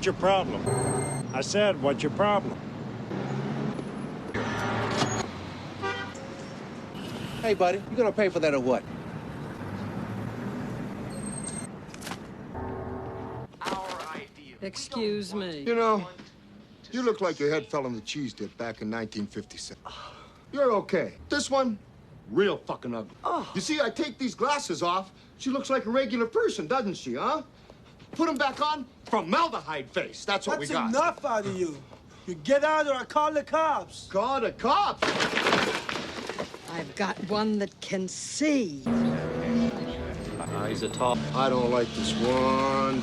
your problem? I said, what's your problem? Hey, buddy, you gonna pay for that or what? Excuse me. You know, you look like your head fell on the cheese dip back in 1957. You're okay. This one, real fucking ugly. You see, I take these glasses off, she looks like a regular person, doesn't she, huh? Put them back on, formaldehyde face. That's what we got. That's enough out of you. You get out or I call the cops. Call the cops? I've got one that can see. He's a tall. I don't like this one.